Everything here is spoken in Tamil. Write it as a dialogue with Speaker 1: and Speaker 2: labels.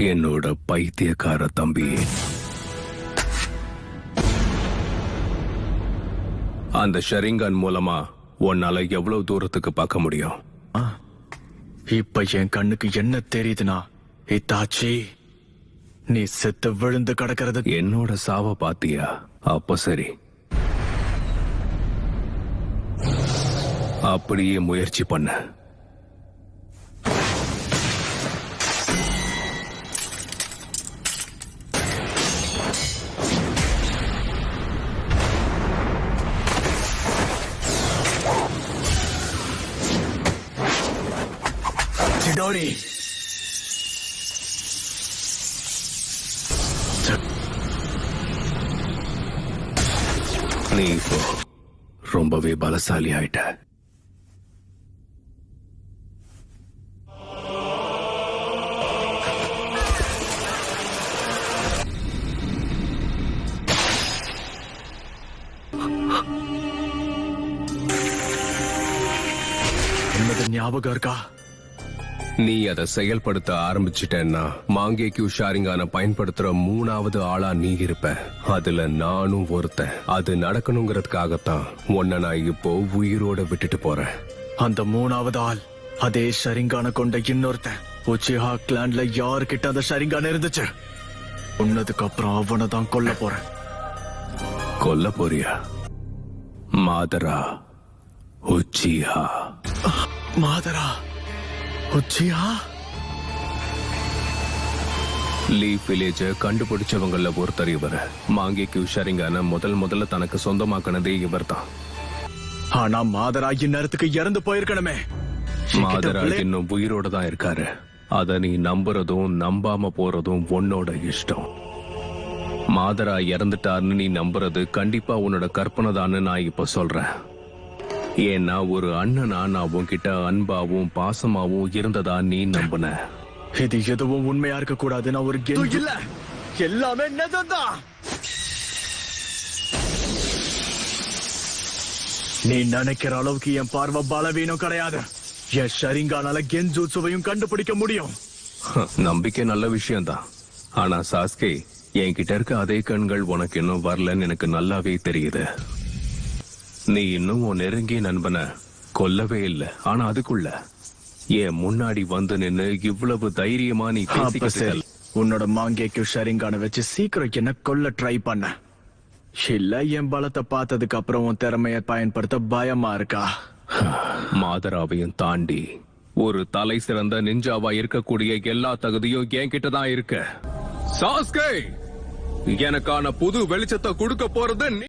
Speaker 1: என்னோட பைத்தியக்கார தம்பி. அந்த ஷரிங்கன் மூலமா உன்னால எவ்வளவு தூரத்துக்கு பார்க்க முடியும்?
Speaker 2: இப்ப என் கண்ணுக்கு என்ன தெரியுதுன்னா, இத்தாச்சி நீ செத்து விழுந்து கிடக்கிறது.
Speaker 1: என்னோட சாவ பாத்தியா? அப்ப சரி, அப்படியே முயற்சி பண்ண.
Speaker 2: சிடோரி,
Speaker 1: நீ இப்போ ரொம்பவே பலசாலி ஆயிட்ட.
Speaker 2: என்னது ஞாபகம் இருக்கா?
Speaker 1: நீ அதை செயல்படுத்த ஆரம்பிச்சிட்டேன்னா மாங்கேக்யூ ஷாரிங்கான பயன்படுத்துற 3வது ஆளா நீ இருப்ப. அதுல நானும் ஒருத்தன். அது நடக்கணுங்கிறதுக்காகத்தான் உன்னை நான் இப்போ உயிரோட விட்டுட்டு போறேன்.
Speaker 2: அந்த 3வது ஆள் அதே ஷரிங்கான கொண்ட இன்னொருத்தன். உச்சிஹா கிளான்ல யாருக்கிட்ட அந்த ஷரிங்கான இருந்துச்சு? உன்னதுக்கு அப்புறம் அவனை தான் கொல்ல போறேன்.
Speaker 1: கொல்ல போறியா? மாதரா உச்சிஹா.
Speaker 2: மாதரா உச்சிஹா?
Speaker 1: லீஃப் வில்லேஜ கண்டுபிடிச்சவங்கள ஒருத்தர் இவர். மாங்கேக்யூ ஷரிங்கான முதல்ல தனக்கு சொந்தமாக்கினதே இவர் தான்.
Speaker 2: ஆனா மாதரா இந்நேரத்துக்கு இறந்து போயிருக்கணுமே.
Speaker 1: மாதரா இன்னும் உயிரோட தான் இருக்காரு. அத நீ நம்புறதும் நம்பாம போறதும் உன்னோட இஷ்டம். மாதரா இறந்துட்டாருன்னு நீ நம்புறது கண்டிப்பா உன்னோட கற்பனை தான்னு நான் இப்ப சொல்றேன். ஏன்னா ஒரு அண்ணனா நான் உன்கிட்ட அன்பாவும் பாசமாவும் இருந்ததா நீ நம்புன.
Speaker 2: இது எதுவும் உண்மையா இருக்க கூடாது. நான் ஒரு கெஞ்சு இல்ல, எல்லாமே நிஜம்தான். நீ நினைக்கிற அளவுக்கு என் பார்வை பலவீனம் கிடையாது. என் ஷரிங்கானால கெஞ்சூட்சுவையும் கண்டுபிடிக்க முடியும்.
Speaker 1: நம்பிக்கை நல்ல விஷயம்தான். ஆனா சாஸ்கே, என்கிட்ட இருக்க அதே கண்கள் உனக்கு இன்னும் வரலன்னு எனக்கு நல்லாவே தெரியுது. நீ இன்னும் உன் நெருங்கிய நண்பனை கொல்லவே இல்லை. ஆனா அதுக்குள்ள என் முன்னாடி வந்து நின்னு இவ்வளவு தைரியமா நீ பேசிக்கிட்டு.
Speaker 2: உன்னோட மாங்கேக்கு ஷரிங்கான வச்சு சீக்கிரம் என்ன கொல்ல ட்ரை பண்ண இல்ல? என் பலத்தை பார்த்ததுக்கு அப்புறம் உன் திறமைய பயன்படுத்த பயமா இருக்கா?
Speaker 1: மாதராவையும் தாண்டி ஒரு தலை சிறந்த நிஞ்சாவா இருக்கக்கூடிய எல்லா தகுதியும் என்கிட்ட தான் இருக்கு. சாஸ்கே, எனக்கான புது வெளிச்சத்தை கொடுக்க போறது